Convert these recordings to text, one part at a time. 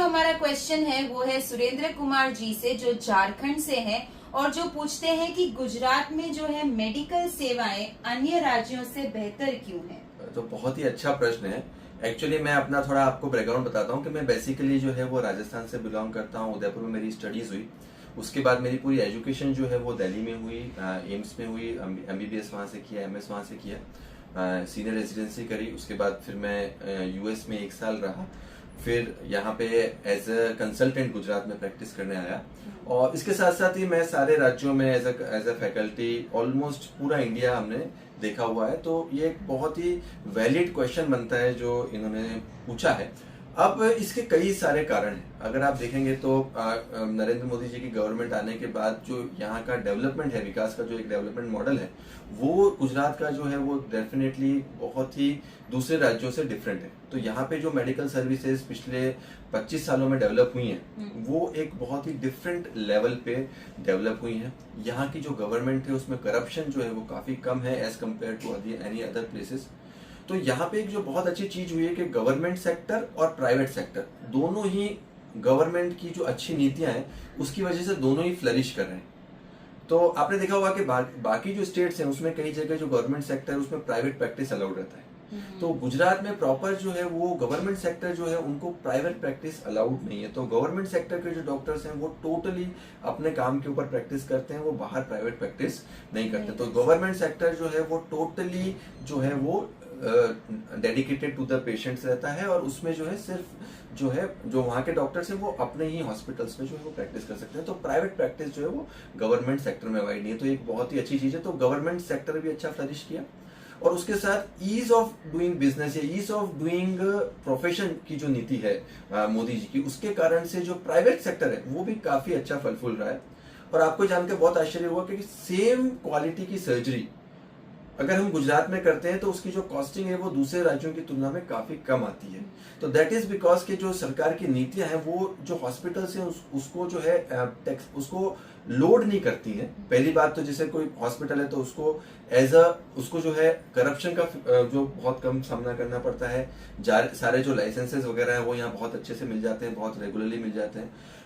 हमारा क्वेश्चन है वो है सुरेंद्र कुमार जी से, जो झारखंड से हैं और जो पूछते हैं कि गुजरात में जो है मेडिकल सेवाएं अन्य राज्यों से बेहतर क्यों है। तो बहुत ही अच्छा प्रश्न है। एक्चुअली मैं अपना थोड़ा आपको बैकग्राउंड बताता हूँ कि मैं बेसिकली जो है वो राजस्थान से बिलोंग करता हूँ। उदयपुर में मेरी स्टडीज हुई। उसके बाद मेरी पूरी एजुकेशन जो है वो दिल्ली में हुई, एम्स में हुई। MBBS वहाँ से किया, MS वहाँ से किया, सीनियर रेजिडेंसी करी। उसके बाद फिर मैं US में 1 साल रहा। फिर यहाँ पे एज अ कंसल्टेंट गुजरात में प्रैक्टिस करने आया। और इसके साथ साथ ही मैं सारे राज्यों में एज अ फैकल्टी ऑलमोस्ट पूरा इंडिया हमने देखा हुआ है। तो ये एक बहुत ही वैलिड क्वेश्चन बनता है जो इन्होंने पूछा है। अब इसके कई सारे कारण हैं। अगर आप देखेंगे तो नरेंद्र मोदी जी की गवर्नमेंट आने के बाद जो यहाँ का डेवलपमेंट है, विकास का जो एक डेवलपमेंट मॉडल है, वो गुजरात का जो है वो डेफिनेटली बहुत ही दूसरे राज्यों से डिफरेंट है। तो यहाँ पे जो मेडिकल सर्विसेज पिछले 25 सालों में डेवलप हुई हैं, वो एक बहुत ही डिफरेंट लेवल पे डेवलप हुई हैं। यहाँ की जो गवर्नमेंट है उसमें करप्शन जो है वो काफी कम है as compare to any other places. तो यहाँ पे एक जो बहुत अच्छी चीज हुई है कि गवर्नमेंट सेक्टर और प्राइवेट सेक्टर दोनों ही, गवर्नमेंट की जो अच्छी नीतियां हैं उसकी वजह से दोनों ही फ्लरिश कर रहे हैं। तो आपने देखा होगा कि बाकी जो स्टेट्स हैं उसमें कई जगह जो गवर्नमेंट सेक्टर है उसमें प्राइवेट प्रैक्टिस अलाउड रहता है। तो गुजरात में प्रॉपर जो है वो गवर्नमेंट सेक्टर जो है उनको प्राइवेट प्रैक्टिस अलाउड नहीं है। तो गवर्नमेंट सेक्टर के जो डॉक्टर्स हैं वो टोटली अपने काम के ऊपर प्रैक्टिस करते हैं, वो बाहर प्राइवेट प्रैक्टिस नहीं करते। तो गवर्नमेंट सेक्टर जो है वो टोटली जो है वो डेडिकेटेड टू द पेशेंट्स रहता है। और उसमें जो है सिर्फ जो है जो वहाँ के डॉक्टर्स हैं वो अपने ही हॉस्पिटल्स में जो है वो प्रैक्टिस कर सकते हैं। तो प्राइवेट प्रैक्टिस जो है वो गवर्नमेंट सेक्टर में अवॉइड नहीं है। तो एक बहुत ही अच्छी चीज है। तो गवर्नमेंट सेक्टर भी अच्छा फ्लरिश किया। और उसके साथ ईज ऑफ डूइंग बिजनेस या ईज ऑफ डूइंग प्रोफेशन की जो नीति है मोदी जी की, उसके कारण से जो प्राइवेट सेक्टर है वो भी काफी अच्छा फल फूल रहा है। और आपको जानकर बहुत आश्चर्य हुआ कि सेम क्वालिटी की सर्जरी अगर हम गुजरात में करते हैं तो उसकी जो कॉस्टिंग है वो दूसरे राज्यों की तुलना में काफी कम आती है। तो दैट इज बिकॉज कि जो सरकार की नीतियां हैं वो जो हॉस्पिटल्स हैं उसको जो है टैक्स उसको लोड नहीं करती हैं। पहली बात तो जैसे कोई हॉस्पिटल है तो उसको उसको जो है करप्शन का जो बहुत कम सामना करना पड़ता है। सारे जो लाइसेंसेस वगैरह है वो यहाँ बहुत अच्छे से मिल जाते हैं, बहुत रेगुलरली मिल जाते हैं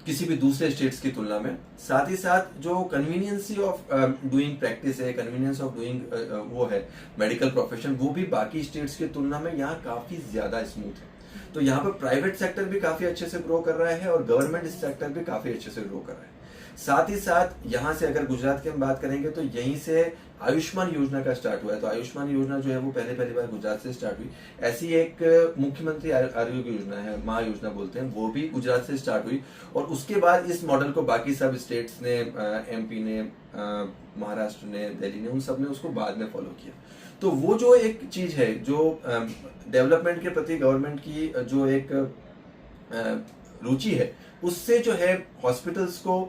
किसी भी दूसरे स्टेट्स की तुलना में। साथ ही साथ जो कन्वीनियंसी ऑफ डूइंग प्रैक्टिस है, कन्वीनियंस ऑफ डूइंग वो है मेडिकल प्रोफेशन, वो भी बाकी स्टेट्स की तुलना में यहाँ काफी ज्यादा स्मूथ है। तो यहाँ पर प्राइवेट सेक्टर भी काफी अच्छे से ग्रो कर रहा है और गवर्नमेंट सेक्टर भी काफी अच्छे से ग्रो कर रहा है। साथ ही साथ यहाँ से अगर गुजरात की हम बात करेंगे तो यहीं से आयुष्मान योजना का स्टार्ट हुआ है। तो आयुष्मान योजना जो है वो पहली बार गुजरात से स्टार्ट हुई। ऐसी एक मुख्यमंत्री आरोग्य योजना है, महा योजना बोलते हैं, वो भी गुजरात से स्टार्ट हुई। और उसके बाद इस मॉडल को बाकी सब स्टेट्स ने, MP ने, महाराष्ट्र ने, दिल्ली ने, उन सब ने उसको बाद में फॉलो किया। तो वो जो एक चीज है जो डेवलपमेंट के प्रति गवर्नमेंट की जो एक रुचि है, उससे जो है हॉस्पिटल्स को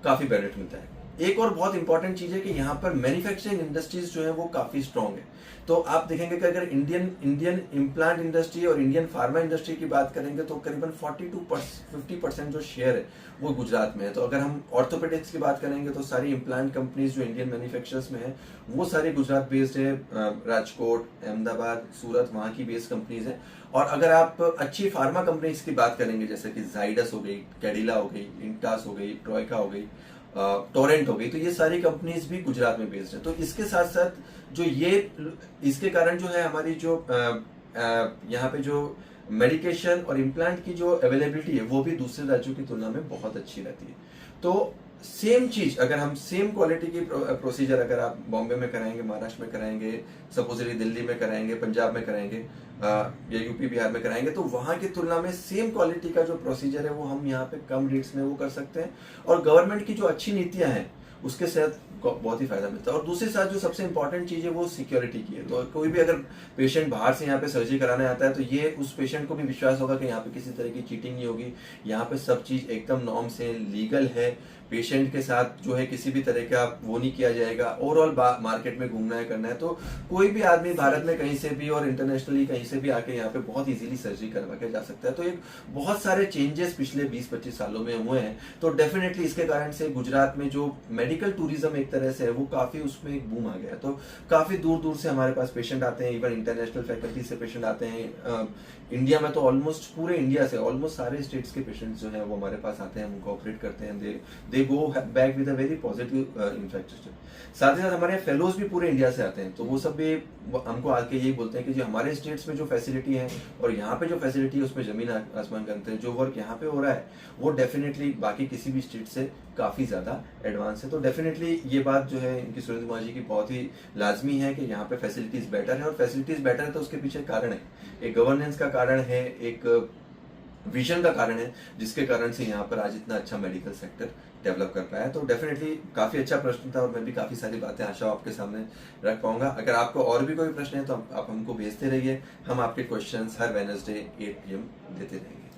काफी बेनिफिट मिलता है। एक और बहुत इंपॉर्टेंट चीज है कि यहाँ पर मैन्युफैक्चरिंग इंडस्ट्रीज जो है वो काफी स्ट्रांग है। तो आप देखेंगे कि अगर इंडियन इम्प्लांट इंडस्ट्री और इंडियन फार्मा इंडस्ट्री की बात करेंगे तो करीबन 40 to 50% जो शेयर है वो गुजरात में है। तो अगर हम ऑर्थोपेडिक्स की बात करेंगे तो सारी इम्प्लांट कंपनीज जो इंडियन मैन्युफैक्चरर्स में है वो सारी गुजरात बेस्ड है। राजकोट, अहमदाबाद, सूरत, वहाँ की बेस्ड कंपनीज है। और अगर आप अच्छी फार्मा कंपनीज की बात करेंगे जैसे कि जाइडस हो गई, कैडिला हो गई, इंटास हो गई, ट्रोइका हो गई, टोरेंट हो गई, तो ये सारी कंपनीज भी गुजरात में बेस्ड है। तो इसके साथ साथ जो ये इसके कारण जो है हमारी जो यहाँ पे जो मेडिकेशन और इम्प्लांट की जो अवेलेबिलिटी है वो भी दूसरे राज्यों की तुलना में बहुत अच्छी रहती है। तो सेम चीज अगर हम सेम क्वालिटी की प्रोसीजर अगर आप बॉम्बे में कराएंगे, महाराष्ट्र में कराएंगे, सपोजली दिल्ली में कराएंगे, पंजाब में कराएंगे या यूपी बिहार में कराएंगे, तो वहां की तुलना में सेम क्वालिटी का जो प्रोसीजर है वो हम यहाँ पे कम रेट्स में वो कर सकते हैं। और गवर्नमेंट की जो अच्छी नीतियां हैं उसके साथ बहुत ही फायदा मिलता है। और दूसरे साथ जो सबसे इंपॉर्टेंट चीज है वो सिक्योरिटी की है। तो कोई भी अगर पेशेंट बाहर से यहाँ पे सर्जरी कराने आता है तो ये उस पेशेंट को भी विश्वास होगा कि यहाँ पे किसी तरह की चीटिंग नहीं होगी, यहाँ पे सब चीज एकदम नॉर्म से लीगल है, पेशेंट के साथ जो है किसी भी तरह का वो नहीं किया जाएगा। ओवरऑल मार्केट में घूमना है, करना है तो कोई भी आदमी भारत में कहीं से भी और इंटरनेशनली कहीं से भी आके यहाँ पे बहुत इजीली सर्जरी करवा के जा सकता है। तो एक बहुत सारे चेंजेस पिछले 20-25 सालों में हुए हैं। तो डेफिनेटली इसके कारण से गुजरात में जो मेडिकल टूरिज्म एक तरह से है, वो काफी उसमें एक बूम आ गया है। तो काफी दूर दूर से हमारे पास पेशेंट आते हैं, इवन इंटरनेशनल फैकल्टी से पेशेंट आते हैं। इंडिया में तो ऑलमोस्ट पूरे इंडिया से ऑलमोस्ट सारे स्टेट्स के पेशेंट्स जो हैं वो हमारे पास आते हैं, हम उनको ऑपरेट करते हैं, they go back with a very positive impact. साथ ही साथ हमारे फेलोज भी पूरे इंडिया से आते हैं, तो वो सब भी हमको आके यही बोलते हैं कि जो हमारे स्टेट्स में जो फैसिलिटी है और यहाँ पे जो फैसिलिटी है उसमें जमीन आसमान का अंतर है। जो वर्क यहाँ पे हो रहा है वो डेफिनेटली बाकी किसी भी स्टेट से काफी ज्यादा एडवांस है। तो डेफिनेटली ये बात जो है इनकी सुरेंद्र कुमार जी की बहुत ही लाजमी है कि यहाँ पे फैसिलिटीज बेटर है, और फैसिलिटीज बेटर है तो उसके पीछे कारण है, एक गवर्नेंस का कारण है, एक विजन का कारण है, जिसके कारण से यहाँ पर आज इतना अच्छा मेडिकल सेक्टर डेवलप कर पाया है। तो डेफिनेटली काफी अच्छा प्रश्न था, और मैं भी काफी सारी बातें आशा आपके सामने रख पाऊंगा। अगर आपको और भी कोई प्रश्न है तो आप हमको भेजते रहिए, हम आपके क्वेश्चंस हर वेडनेसडे 8 PM देते रहेंगे।